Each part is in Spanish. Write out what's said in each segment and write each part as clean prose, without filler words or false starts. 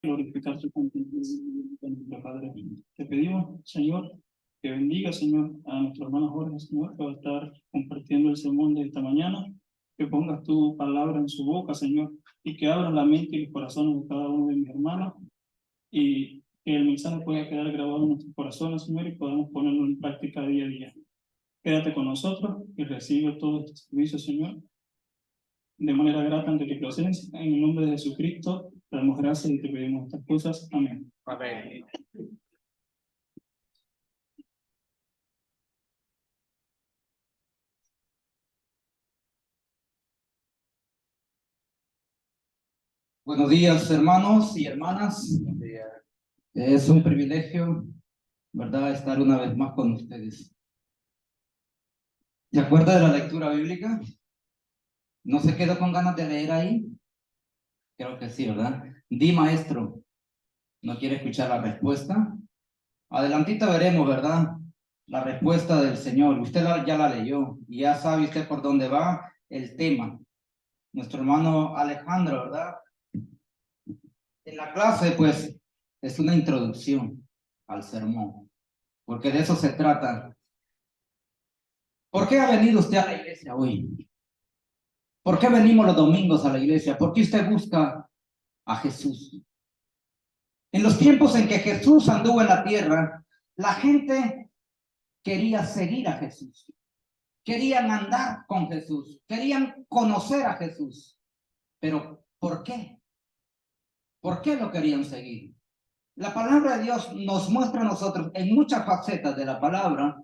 glorificar tu contenido con nuestro Padre. Te pedimos, Señor, que bendiga, Señor, a nuestro hermano Jorge, Señor, que va a estar compartiendo el sermón de esta mañana, que pongas tu palabra en su boca, Señor, y que abra la mente y los corazones de cada uno de mis hermanos, y que el mensaje pueda quedar grabado en nuestros corazones, Señor, y podamos ponerlo en práctica día a día. Quédate con nosotros y recibe todo este servicio, Señor, de manera grata ante tu presencia. En el nombre de Jesucristo, te damos gracias y te pedimos estas cosas. Amén. Amén. Buenos días, hermanos y hermanas. Es un privilegio, ¿verdad?, estar una vez más con ustedes. ¿Se acuerda de la lectura bíblica? ¿No se quedó con ganas de leer ahí? Creo que sí, ¿verdad? Di, maestro. ¿No quiere escuchar la respuesta? Adelantito veremos, ¿verdad?, la respuesta del Señor. Usted ya la leyó y ya sabe usted por dónde va el tema. Nuestro hermano Alejandro, ¿verdad?, en la clase, pues, es una introducción al sermón, porque de eso se trata. ¿Por qué ha venido usted a la iglesia hoy? ¿Por qué venimos los domingos a la iglesia? ¿Por qué usted busca a Jesús? En los tiempos en que Jesús anduvo en la tierra, la gente quería seguir a Jesús, querían andar con Jesús, querían conocer a Jesús. Pero, ¿por qué? ¿Por qué lo querían seguir? La palabra de Dios nos muestra a nosotros en muchas facetas de la palabra.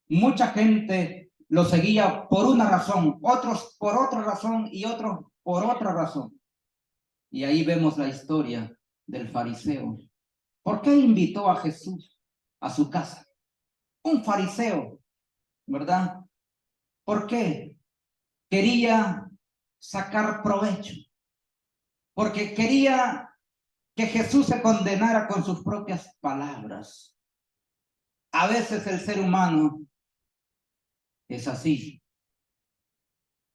Mucha gente lo seguía por una razón, otros por otra razón y otros por otra razón. Y ahí vemos la historia del fariseo. ¿Por qué invitó a Jesús a su casa? Un fariseo, ¿verdad? ¿Por qué? Quería sacar provecho. Porque quería que Jesús se condenara con sus propias palabras. A veces el ser humano es así.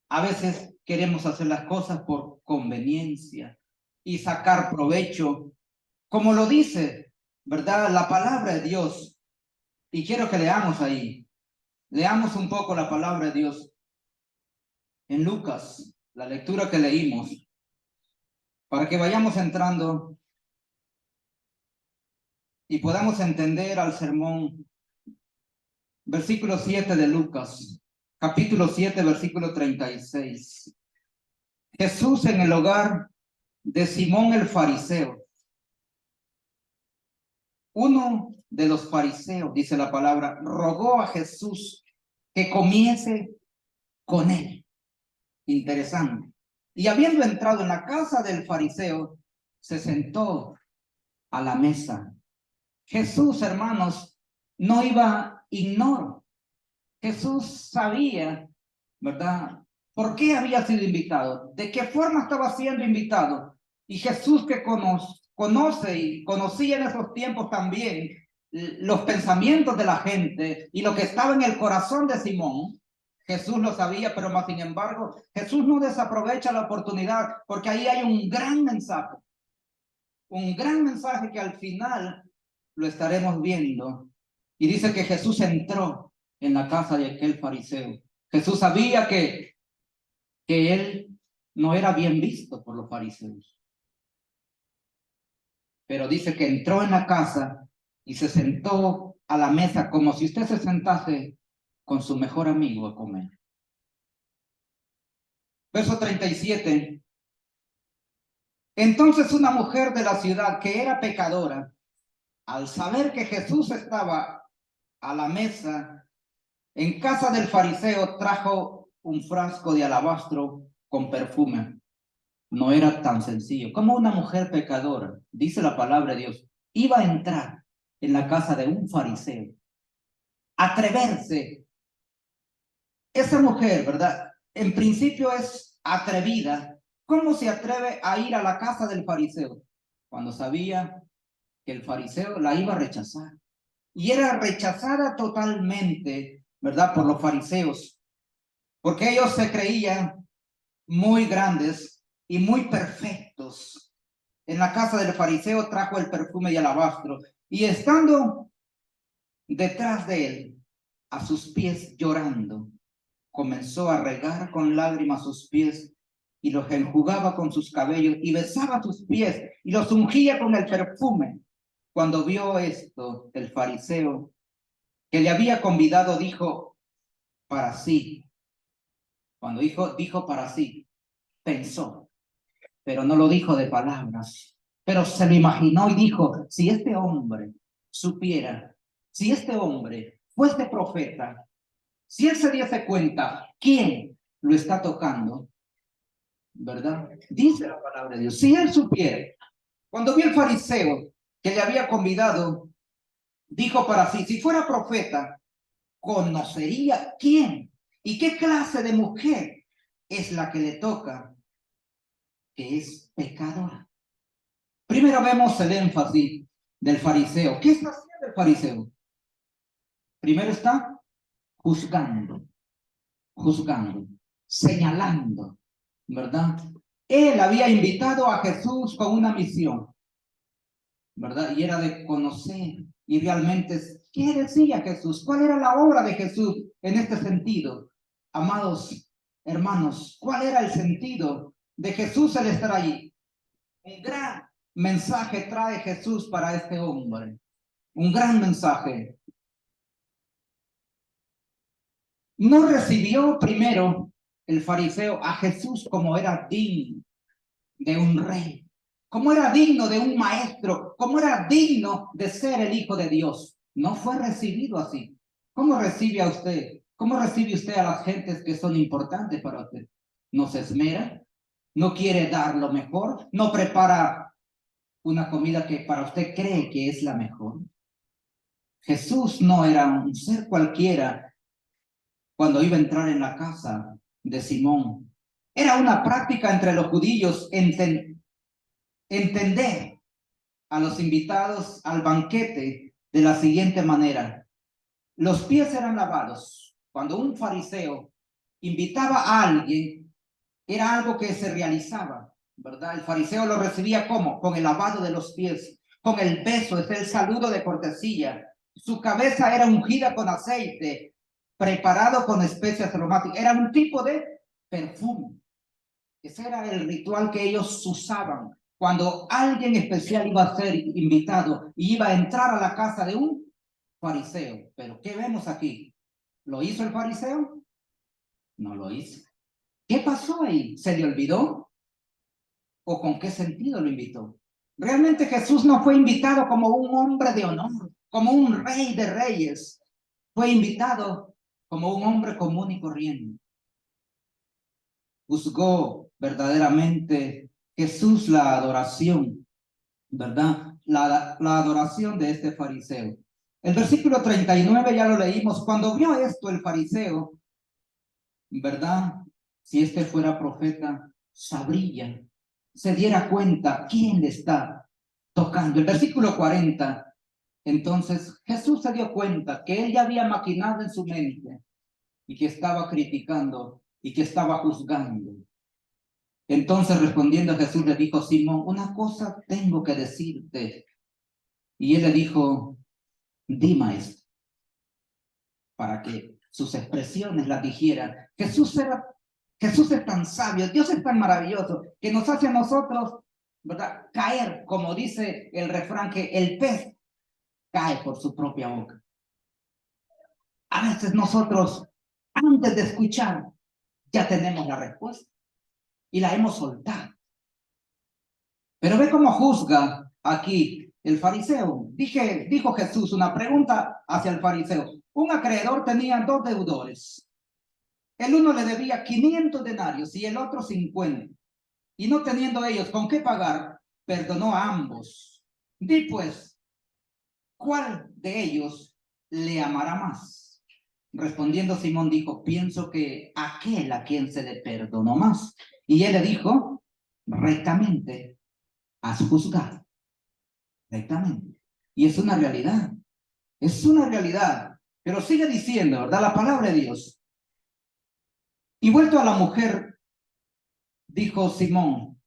A veces queremos hacer las cosas por conveniencia y sacar provecho, como lo dice, ¿verdad?, la palabra de Dios. Y quiero que leamos ahí. Leamos un poco la palabra de Dios en Lucas, la lectura que leímos, para que vayamos entrando y podamos entender al sermón. Versículo 7 de Lucas, capítulo 7, versículo 36. Jesús en el hogar de Simón el fariseo. Uno de los fariseos, dice la palabra, rogó a Jesús que comiese con él. Interesante. Y habiendo entrado en la casa del fariseo, se sentó a la mesa. Jesús, hermanos, no iba ignoro. Jesús sabía, ¿verdad?, por qué había sido invitado, de qué forma estaba siendo invitado. Y Jesús, que conoce y conocía en esos tiempos también los pensamientos de la gente y lo que estaba en el corazón de Simón, Jesús lo sabía, pero más sin embargo, Jesús no desaprovecha la oportunidad, porque ahí hay un gran mensaje que al final lo estaremos viendo. Y dice que Jesús entró en la casa de aquel fariseo. Jesús sabía que él no era bien visto por los fariseos. Pero dice que entró en la casa y se sentó a la mesa como si usted se sentase con su mejor amigo a comer. Verso 37. Entonces una mujer de la ciudad que era pecadora, al saber que Jesús estaba a la mesa en casa del fariseo, trajo un frasco de alabastro con perfume. No era tan sencillo. Como una mujer pecadora, dice la palabra de Dios, iba a entrar en la casa de un fariseo. Atreverse. Esa mujer, ¿verdad?, en principio es atrevida. ¿Cómo se atreve a ir a la casa del fariseo? Cuando sabía que el fariseo la iba a rechazar. Y era rechazada totalmente, ¿verdad?, por los fariseos. Porque ellos se creían muy grandes y muy perfectos. en la casa del fariseo, trajo el perfume de alabastro, y estando detrás de él, a sus pies llorando, comenzó a regar con lágrimas sus pies, y los enjugaba con sus cabellos, y besaba sus pies, y los ungía con el perfume. Cuando vio esto, el fariseo que le había convidado, dijo para sí, cuando dijo para sí, pensó, pero no lo dijo de palabras, pero se lo imaginó y dijo, si este hombre supiera, si este hombre fuese profeta, si él se diese cuenta quién lo está tocando, ¿verdad? Dice la palabra de Dios, si él supiera. Cuando vio el fariseo que le había convidado, dijo para sí, si fuera profeta, conocería quién y qué clase de mujer es la que le toca, que es pecadora. Primero vemos el énfasis del fariseo. ¿Qué está haciendo el fariseo? Primero está juzgando, señalando, ¿verdad? Él había invitado a Jesús con una misión, ¿verdad? Y era de conocer y realmente, ¿qué decía Jesús? ¿Cuál era la obra de Jesús en este sentido? Amados hermanos, ¿cuál era el sentido de Jesús al estar allí? Un gran mensaje trae Jesús para este hombre. Un gran mensaje. No recibió primero el fariseo a Jesús como era digno de un rey, como era digno de un maestro, como era digno de ser el Hijo de Dios. No fue recibido así. ¿Cómo recibe a usted? ¿Cómo recibe usted a las gentes que son importantes para usted? ¿No se esmera? ¿No quiere dar lo mejor? ¿No prepara una comida que para usted cree que es la mejor? Jesús no era un ser cualquiera cuando iba a entrar en la casa de Simón. Era una práctica entre los judíos entender a los invitados al banquete de la siguiente manera. Los pies eran lavados. Cuando un fariseo invitaba a alguien, era algo que se realizaba, ¿verdad? El fariseo lo recibía ¿cómo? Con el lavado de los pies, con el beso, es el saludo de cortesía. Su cabeza era ungida con aceite, preparado con especias aromáticas. Era un tipo de perfume. Ese era el ritual que ellos usaban. Cuando alguien especial iba a ser invitado y iba a entrar a la casa de un fariseo. Pero ¿qué vemos aquí? ¿Lo hizo el fariseo? No lo hizo. ¿Qué pasó ahí? ¿Se le olvidó? ¿O con qué sentido lo invitó? Realmente Jesús no fue invitado como un hombre de honor, como un rey de reyes. Fue invitado como un hombre común y corriente. Juzgó verdaderamente Jesús la adoración, ¿verdad? La adoración de este fariseo. El versículo 39 ya lo leímos. Cuando vio esto el fariseo, ¿verdad? Si este fuera profeta, sabría, se diera cuenta quién le está tocando. El versículo 40, entonces Jesús se dio cuenta que él ya había maquinado en su mente y que estaba criticando y que estaba juzgando. Entonces respondiendo Jesús le dijo, Simón, una cosa tengo que decirte. Y él le dijo, di maestro, para que sus expresiones las dijera. Jesús es tan sabio, Dios es tan maravilloso, que nos hace a nosotros, ¿verdad?, caer, como dice el refrán, que el pez cae por su propia boca. A veces nosotros, antes de escuchar, ya tenemos la respuesta y la hemos soltado. Pero ve cómo juzga aquí el fariseo. Dijo Jesús una pregunta hacia el fariseo. Un acreedor tenía 2 deudores. El uno le debía 500 denarios y el otro 50. Y no teniendo ellos con qué pagar, perdonó a ambos. Di pues, ¿cuál de ellos le amará más? Respondiendo Simón dijo, pienso que aquel a quien se le perdonó más. Y él le dijo, rectamente has juzgado. Rectamente. Y es una realidad. Es una realidad. Pero sigue diciendo, ¿verdad? La palabra de Dios. Y vuelto a la mujer, dijo Simón,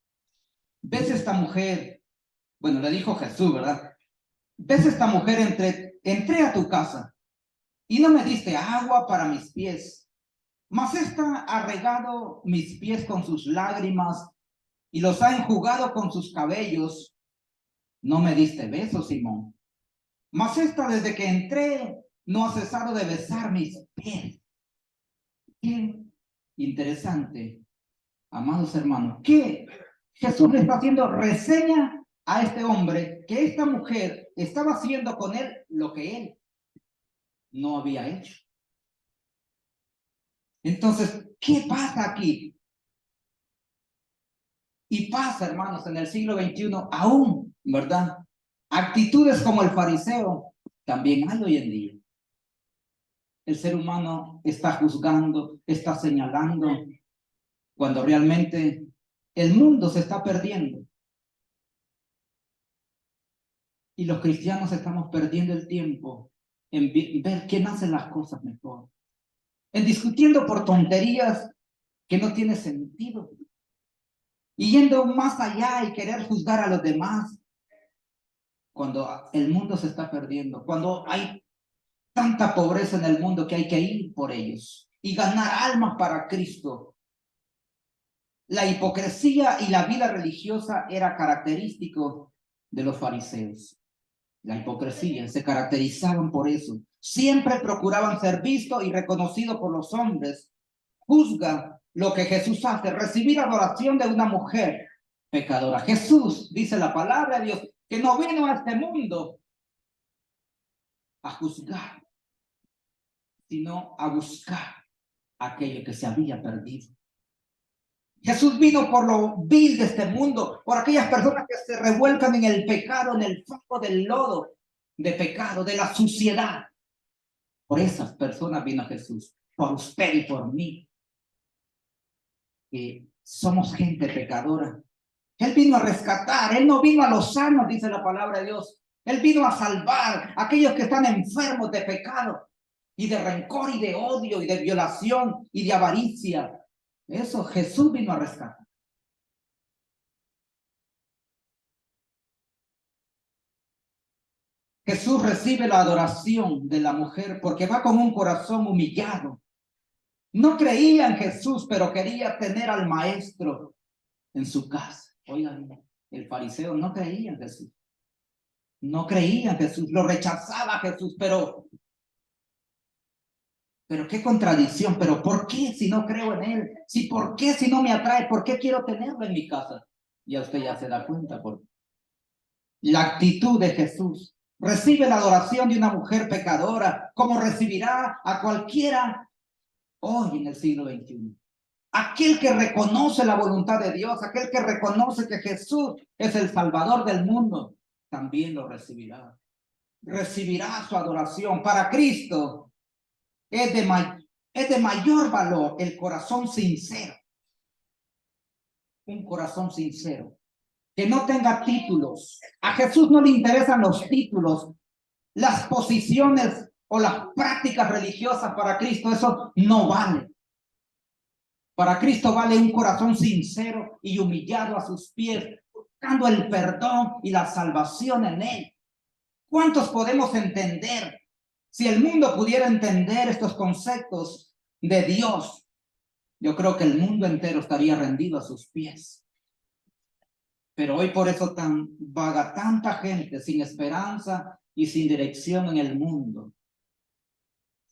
¿ves esta mujer Bueno, le dijo Jesús, ¿verdad? ¿Ves esta mujer? Entré a tu casa y no me diste agua para mis pies, mas esta ha regado mis pies con sus lágrimas y los ha enjugado con sus cabellos. No me diste besos, Simón, mas esta desde que entré no ha cesado de besar mis pies. Qué interesante, amados hermanos, que Jesús le está haciendo reseña a este hombre que esta mujer estaba haciendo con él lo que él no había hecho. Entonces, ¿qué pasa aquí? Y pasa, hermanos, en el siglo XXI aún, ¿verdad? Actitudes como el fariseo también hay hoy en día. El ser humano está juzgando, está señalando, cuando realmente el mundo se está perdiendo. Y los cristianos estamos perdiendo el tiempo en ver quién hace las cosas mejor, en discutiendo por tonterías que no tienen sentido, y yendo más allá y querer juzgar a los demás, cuando el mundo se está perdiendo, cuando hay tanta pobreza en el mundo que hay que ir por ellos y ganar almas para Cristo. La hipocresía y la vida religiosa era característico de los fariseos. La hipocresía, se caracterizaban por eso. Siempre procuraban ser vistos y reconocidos por los hombres. Juzga lo que Jesús hace, recibir adoración de una mujer pecadora. Jesús, dice la palabra de Dios, que no vino a este mundo a juzgar, sino a buscar aquello que se había perdido. Jesús vino por lo vil de este mundo, por aquellas personas que se revuelcan en el pecado, en el fango del lodo de pecado, de la suciedad. Por esas personas vino Jesús, por usted y por mí, que somos gente pecadora. Él vino a rescatar, Él no vino a los sanos, dice la palabra de Dios. Él vino a salvar a aquellos que están enfermos de pecado y de rencor y de odio y de violación y de avaricia. Eso Jesús vino a rescatar. Jesús recibe la adoración de la mujer porque va con un corazón humillado. No creía en Jesús, pero quería tener al maestro en su casa. Oigan, el fariseo no creía en Jesús. No creía en Jesús, lo rechazaba a Jesús, pero qué contradicción, pero ¿por qué si no creo en él? ¿Por qué si no me atrae? ¿Por qué quiero tenerlo en mi casa? Ya usted ya se da cuenta por la actitud de Jesús. Recibe la adoración de una mujer pecadora, como recibirá a cualquiera hoy en el siglo XXI. Aquel que reconoce la voluntad de Dios, aquel que reconoce que Jesús es el Salvador del mundo, también lo recibirá. Recibirá su adoración. Para Cristo es de mayor valor el corazón sincero. Un corazón sincero. Que no tenga títulos. A Jesús no le interesan los títulos, las posiciones o las prácticas religiosas. Para Cristo eso no vale. Para Cristo vale un corazón sincero y humillado a sus pies, buscando el perdón y la salvación en Él. ¿Cuántos podemos entender? Si el mundo pudiera entender estos conceptos de Dios, yo creo que el mundo entero estaría rendido a sus pies. Pero hoy por eso vaga tanta gente sin esperanza y sin dirección en el mundo,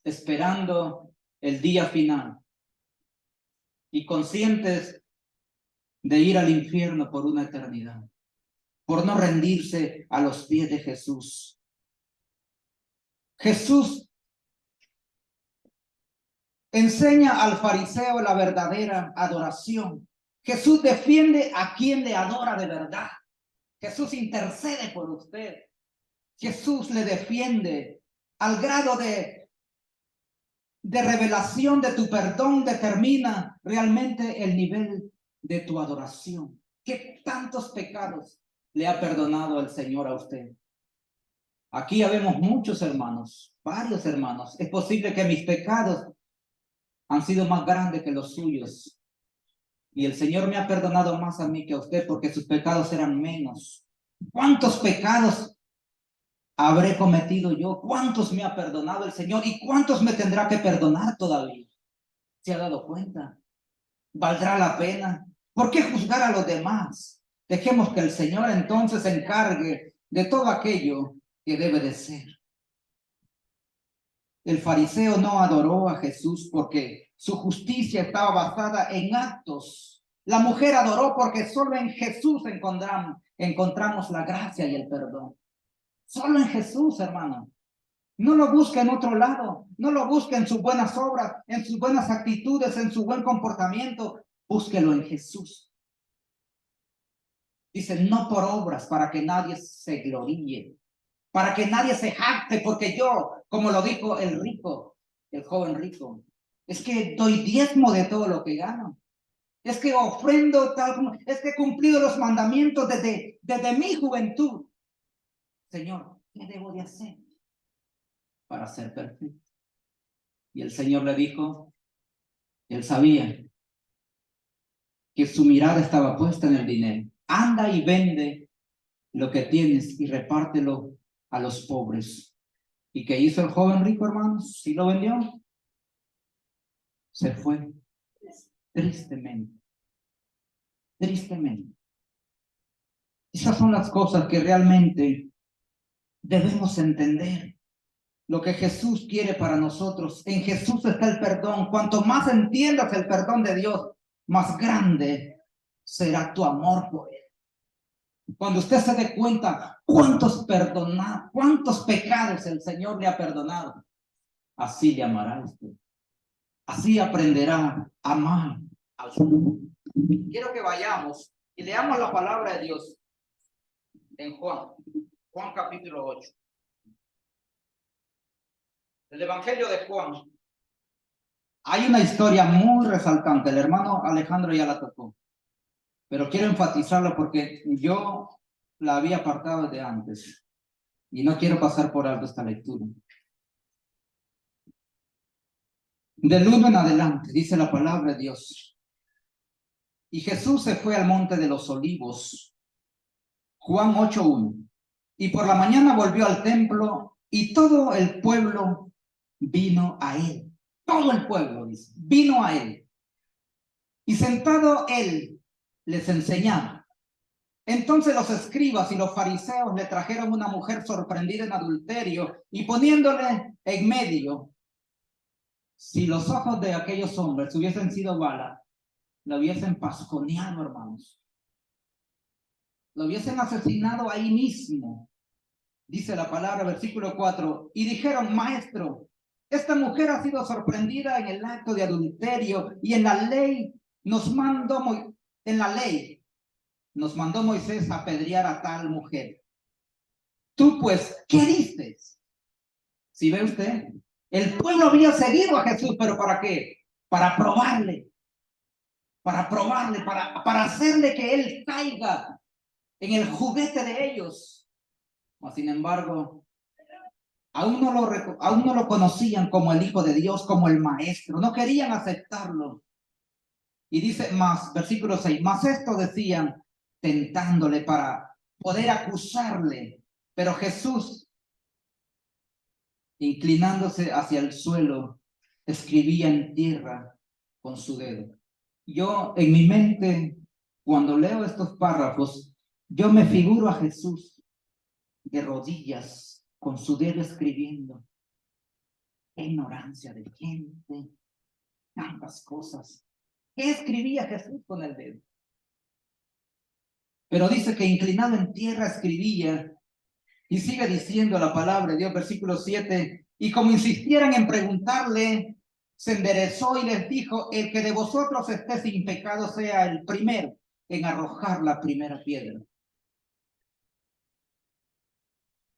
esperando el día final y conscientes de ir al infierno por una eternidad, por no rendirse a los pies de Jesús. Jesús enseña al fariseo la verdadera adoración. Jesús defiende a quien le adora de verdad. Jesús intercede por usted. Jesús le defiende al grado de revelación de tu perdón, determina realmente el nivel de tu adoración. ¿Qué tantos pecados le ha perdonado el Señor a usted? Aquí habemos muchos hermanos, varios hermanos. Es posible que mis pecados han sido más grandes que los suyos. Y el Señor me ha perdonado más a mí que a usted porque sus pecados eran menos. ¿Cuántos pecados habré cometido yo? ¿Cuántos me ha perdonado el Señor? ¿Y cuántos me tendrá que perdonar todavía? ¿Se ha dado cuenta? ¿Valdrá la pena? ¿Por qué juzgar a los demás? Dejemos que el Señor entonces se encargue de todo aquello que debe de ser. El fariseo no adoró a Jesús porque su justicia estaba basada en actos. La mujer adoró porque solo en Jesús encontramos la gracia y el perdón. Solo en Jesús, hermano. No lo busque en otro lado. No lo busque en sus buenas obras, en sus buenas actitudes, en su buen comportamiento. Búsquelo en Jesús. Dice, no por obras, para que nadie se gloríe, para que nadie se jacte, porque yo, como lo dijo el rico, el joven rico, es que doy diezmo de todo lo que gano. Es que ofrendo tal como, es que he cumplido los mandamientos desde mi juventud. Señor, ¿qué debo de hacer para ser perfecto? Y el Señor le dijo, él sabía que su mirada estaba puesta en el dinero. Anda y vende lo que tienes y repártelo a los pobres. ¿Y qué hizo el joven rico, hermanos? ¿Sí lo vendió? Se fue tristemente, tristemente. Esas son las cosas que realmente debemos entender. Lo que Jesús quiere para nosotros. En Jesús está el perdón. Cuanto más entiendas el perdón de Dios, más grande será tu amor por Él. Cuando usted se dé cuenta cuántos pecados el Señor le ha perdonado, así le amará a usted. Así aprenderá a amar al Señor. Quiero que vayamos y leamos la palabra de Dios en Juan capítulo 8. El Evangelio de Juan. Hay una historia muy resaltante. El hermano Alejandro ya la tocó, pero quiero enfatizarla porque yo la había apartado desde antes y no quiero pasar por alto esta lectura. Del 1 en adelante dice la palabra de Dios. Y Jesús se fue al monte de los olivos. Juan 8:1. Y por la mañana volvió al templo y todo el pueblo vino a él. Todo el pueblo, dice, vino a él. Y sentado él les enseñaba. Entonces los escribas y los fariseos le trajeron una mujer sorprendida en adulterio y poniéndole en medio. Si los ojos de aquellos hombres hubiesen sido balas, lo hubiesen pasconeado, hermanos. Lo hubiesen asesinado ahí mismo. Dice la palabra, versículo 4. Y dijeron, maestro, esta mujer ha sido sorprendida en el acto de adulterio y en la ley nos mandó Moisés a apedrear a tal mujer. Tú pues, ¿qué dices? Si ve usted, el pueblo había seguido a Jesús, pero ¿para qué? Para probarle, para hacerle que él caiga en el juguete de ellos. Sin embargo, aún no lo conocían como el Hijo de Dios, como el Maestro. No querían aceptarlo. Y dice más, versículo 6, más esto decían, tentándole para poder acusarle. Pero Jesús, inclinándose hacia el suelo, escribía en tierra con su dedo. Yo en mi mente, cuando leo estos párrafos, yo me figuro a Jesús de rodillas, con su dedo escribiendo. Qué ignorancia de gente, tantas cosas. ¿Qué escribía Jesús con el dedo? Pero dice que inclinado en tierra escribía, y sigue diciendo la palabra de Dios, versículo 7, y como insistieran en preguntarle, se enderezó y les dijo, el que de vosotros esté sin pecado sea el primero en arrojar la primera piedra.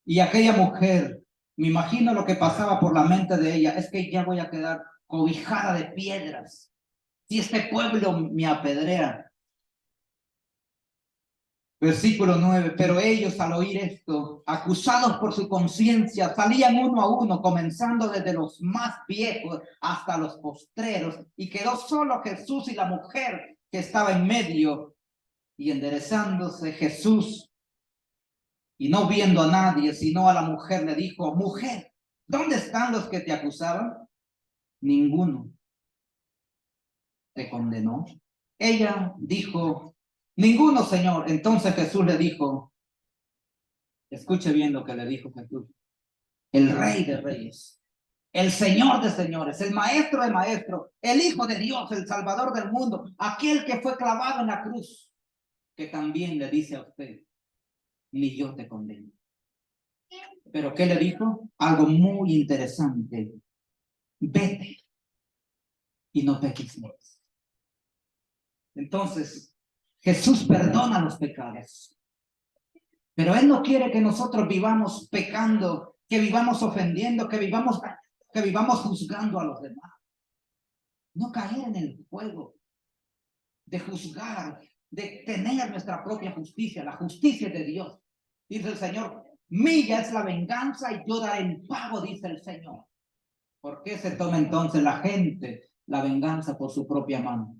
Y aquella mujer, me imagino lo que pasaba por la mente de ella, es que ya voy a quedar cobijada de piedras. Si este pueblo me apedrea. Versículo 9, pero ellos al oír esto, acusados por su conciencia, salían uno a uno, comenzando desde los más viejos hasta los postreros, y quedó solo Jesús y la mujer que estaba en medio, y enderezándose Jesús Y no viendo a nadie, sino a la mujer, le dijo: mujer, ¿dónde están los que te acusaban? Ninguno te condenó. Ella dijo: ninguno, Señor. Entonces Jesús le dijo, escuche bien lo que le dijo Jesús: el Rey de Reyes, el Señor de señores, el Maestro de maestros, el Hijo de Dios, el Salvador del mundo, aquel que fue clavado en la cruz, que también le dice a usted: ni yo te condeno. Pero ¿qué le dijo? Algo muy interesante: vete y no peques más. Entonces, Jesús perdona los pecados, pero Él no quiere que nosotros vivamos pecando, que vivamos ofendiendo, que vivamos juzgando a los demás. No caer en el juego de juzgar, de tener nuestra propia justicia, la justicia de Dios. Dice el Señor: mía es la venganza y yo daré el pago, dice el Señor. ¿Por qué se toma entonces la gente la venganza por su propia mano?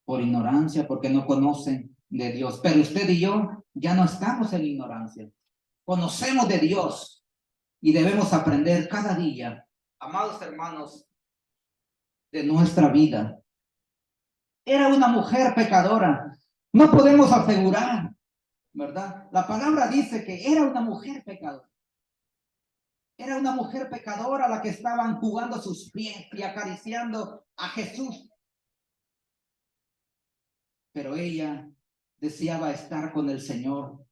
Por ignorancia, porque no conocen de Dios. Pero usted y yo ya no estamos en ignorancia. Conocemos de Dios y debemos aprender cada día, amados hermanos, de nuestra vida. Era una mujer pecadora. No podemos asegurar, ¿verdad? La palabra dice que era una mujer pecadora. Era una mujer pecadora la que estaban jugando sus pies y acariciando a Jesús. Pero ella deseaba estar con el Señor.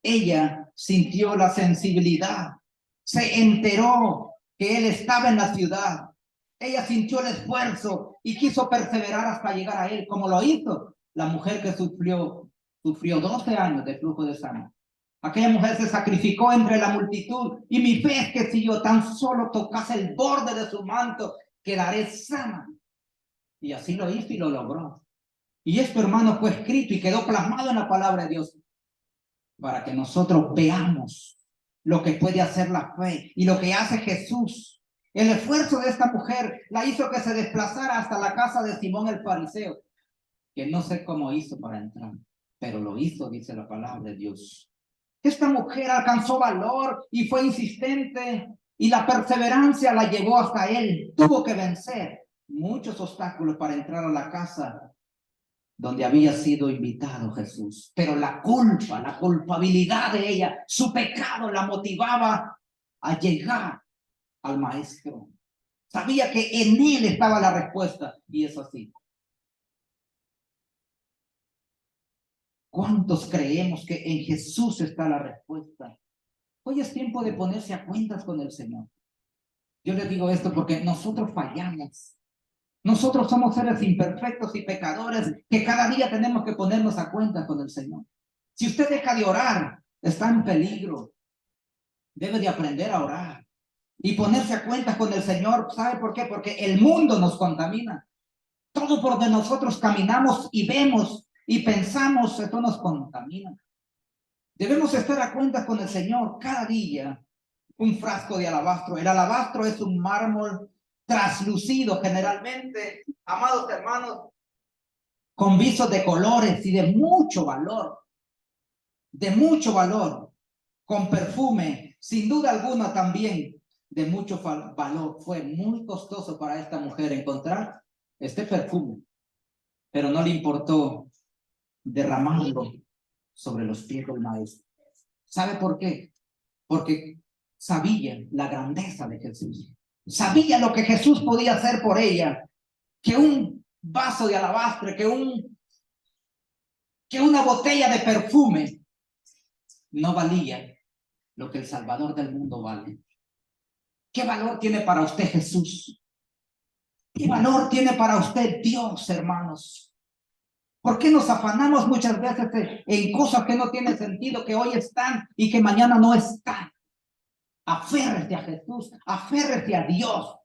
Ella sintió la sensibilidad, se enteró que Él estaba en la ciudad. Ella sintió el esfuerzo y quiso perseverar hasta llegar a Él, como lo hizo la mujer que sufrió 12 años de flujo de sangre. Aquella mujer se sacrificó entre la multitud, y mi fe es que si yo tan solo tocase el borde de su manto, quedaré sana. Y así lo hizo y lo logró. Y esto, hermano, fue escrito y quedó plasmado en la palabra de Dios, para que nosotros veamos lo que puede hacer la fe y lo que hace Jesús. El esfuerzo de esta mujer la hizo que se desplazara hasta la casa de Simón el fariseo, que no sé cómo hizo para entrar, pero lo hizo, dice la palabra de Dios. Esta mujer alcanzó valor y fue insistente, y la perseverancia la llevó hasta él. Tuvo que vencer muchos obstáculos para entrar a la casa donde había sido invitado Jesús. Pero la culpabilidad de ella, su pecado la motivaba a llegar al Maestro. Sabía que en él estaba la respuesta, y es así. ¿Cuántos creemos que en Jesús está la respuesta? Hoy es tiempo de ponerse a cuentas con el Señor. Yo les digo esto porque nosotros fallamos. Nosotros somos seres imperfectos y pecadores que cada día tenemos que ponernos a cuentas con el Señor. Si usted deja de orar, está en peligro. Debe de aprender a orar y ponerse a cuentas con el Señor. ¿Sabe por qué? Porque el mundo nos contamina. Todo por donde nosotros caminamos y vemos y pensamos, esto nos contamina. Debemos estar a cuentas con el Señor cada día. Un frasco de alabastro. El alabastro es un mármol traslucido, generalmente, amados hermanos, con visos de colores y de mucho valor, con perfume, sin duda alguna también de mucho valor. Fue muy costoso para esta mujer encontrar este perfume, pero no le importó derramarlo sobre los pies del Maestro. ¿Sabe por qué? Porque sabía la grandeza de Jesús. Sabía lo que Jesús podía hacer por ella, que un vaso de alabastre, que una botella de perfume no valía lo que el Salvador del mundo vale. ¿Qué valor tiene para usted Jesús? ¿Qué valor tiene para usted Dios, hermanos? ¿Por qué nos afanamos muchas veces en cosas que no tienen sentido, que hoy están y que mañana no están? Aférrese a Jesús, aférrese a Dios.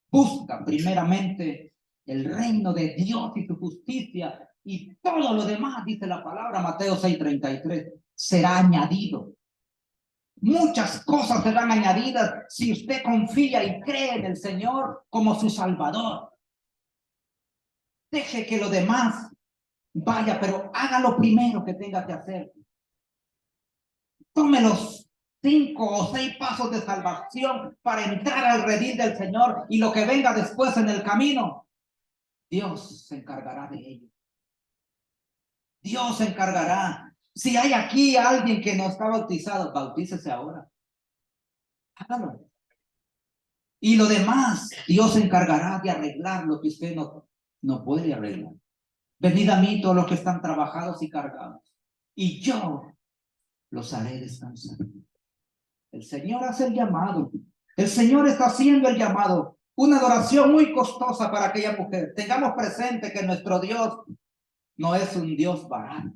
Busca primeramente el reino de Dios y su justicia, y todo lo demás, dice la palabra, Mateo 6:33, será añadido. Muchas cosas serán añadidas si usted confía y cree en el Señor como su Salvador. Deje que lo demás vaya, pero haga lo primero que tenga que hacer. Tome los 5 o 6 pasos de salvación para entrar al redil del Señor, y lo que venga después en el camino, Dios se encargará de ello. Dios se encargará. Si hay aquí alguien que no está bautizado, bautícese ahora. Hágalo. Y lo demás, Dios se encargará de arreglar lo que usted no puede arreglar. Venid a mí todos los que están trabajados y cargados, y yo los haré descansar. El Señor hace el llamado. El Señor está haciendo el llamado. Una adoración muy costosa para aquella mujer. Tengamos presente que nuestro Dios no es un Dios barato.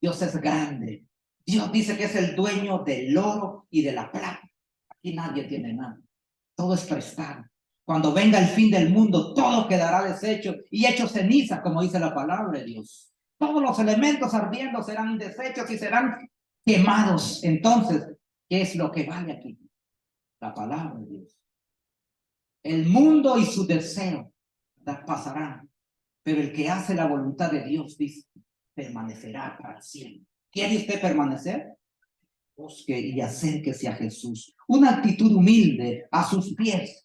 Dios es grande. Dios dice que es el dueño del oro y de la plata. Aquí nadie tiene nada. Todo es prestado. Cuando venga el fin del mundo, todo quedará deshecho y hecho ceniza, como dice la palabra de Dios. Todos los elementos ardiendo serán deshechos y serán quemados. Entonces, ¿qué es lo que vale aquí? La palabra de Dios. El mundo y su deseo pasarán, pero el que hace la voluntad de Dios, dice, permanecerá para siempre. ¿Quiere usted permanecer? Busque y acérquese a Jesús. Una actitud humilde a sus pies.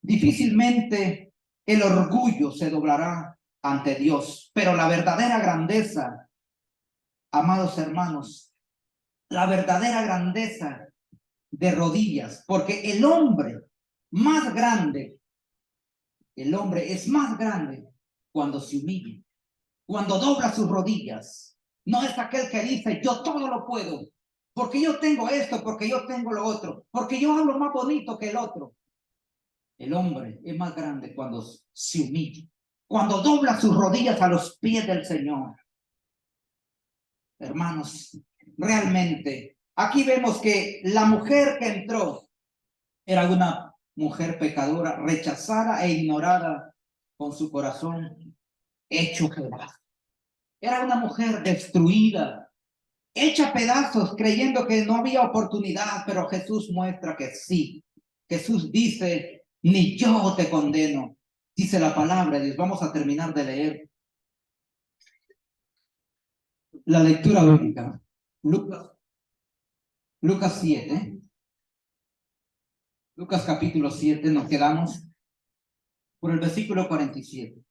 Difícilmente el orgullo se doblará ante Dios, pero la verdadera grandeza, amados hermanos, la verdadera grandeza de rodillas, porque el hombre es más grande cuando se humilla, cuando dobla sus rodillas. No es aquel que dice, yo todo lo puedo, porque yo tengo esto, porque yo tengo lo otro, porque yo hablo más bonito que el otro. El hombre es más grande cuando se humilla, cuando dobla sus rodillas a los pies del Señor. Hermanos, realmente, aquí vemos que la mujer que entró era una mujer pecadora, rechazada e ignorada, con su corazón hecho pedazos. Era una mujer destruida, hecha pedazos, creyendo que no había oportunidad, pero Jesús muestra que sí. Jesús dice, ni yo te condeno, dice la palabra de Dios. Vamos a terminar de leer la lectura bíblica. Lucas 7. Lucas capítulo 7, nos quedamos por el versículo 47.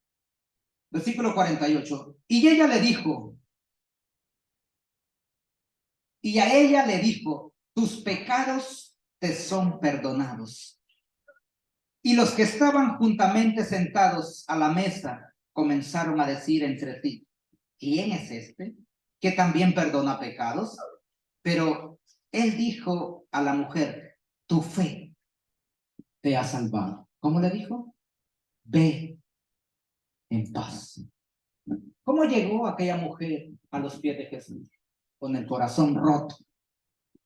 Versículo 48. Y a ella le dijo, tus pecados te son perdonados. Y los que estaban juntamente sentados a la mesa comenzaron a decir entre sí, ¿quién es este que también perdona pecados? Pero él dijo a la mujer, tu fe te ha salvado. ¿Cómo le dijo? Ve en paz. ¿Cómo llegó aquella mujer a los pies de Jesús? Con el corazón roto,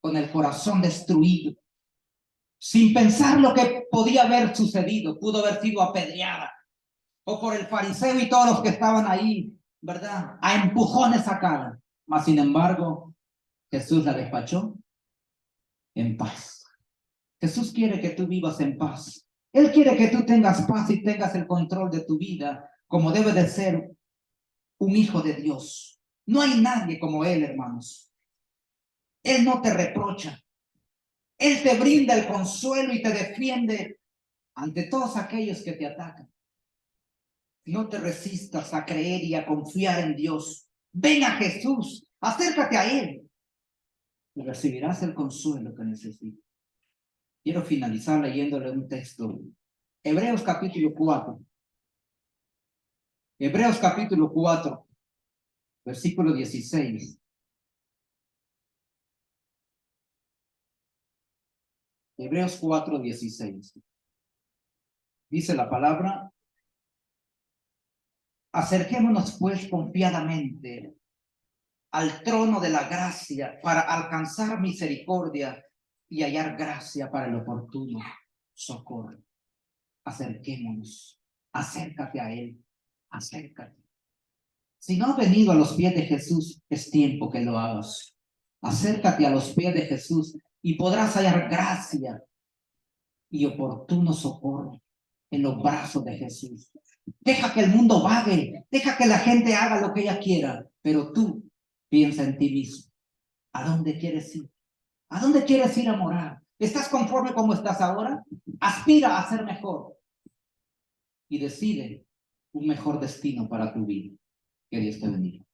con el corazón destruido, sin pensar lo que podía haber sucedido. Pudo haber sido apedreada, o por el fariseo y todos los que estaban ahí, ¿verdad? A empujones sacada. Mas, sin embargo, Jesús la despachó en paz. Jesús quiere que tú vivas en paz. Él quiere que tú tengas paz y tengas el control de tu vida, como debe de ser un hijo de Dios. No hay nadie como Él, hermanos. Él no te reprocha. Él te brinda el consuelo y te defiende ante todos aquellos que te atacan. No te resistas a creer y a confiar en Dios. Ven a Jesús, acércate a Él y recibirás el consuelo que necesitas. Quiero finalizar leyéndole un texto. Hebreos capítulo 4. Hebreos capítulo 4, versículo 16. Hebreos 4, 16. Dice la palabra, acerquémonos pues confiadamente al trono de la gracia para alcanzar misericordia y hallar gracia para el oportuno socorro. Acerquémonos, acércate a Él, acércate. Si no has venido a los pies de Jesús, es tiempo que lo hagas. Acércate a los pies de Jesús y podrás hallar gracia y oportuno socorro en los brazos de Jesús. Deja que el mundo vague, deja que la gente haga lo que ella quiera, pero tú piensa en ti mismo. ¿A dónde quieres ir? ¿A dónde quieres ir a morar? ¿Estás conforme como estás ahora? Aspira a ser mejor y decide un mejor destino para tu vida. Que Dios te bendiga.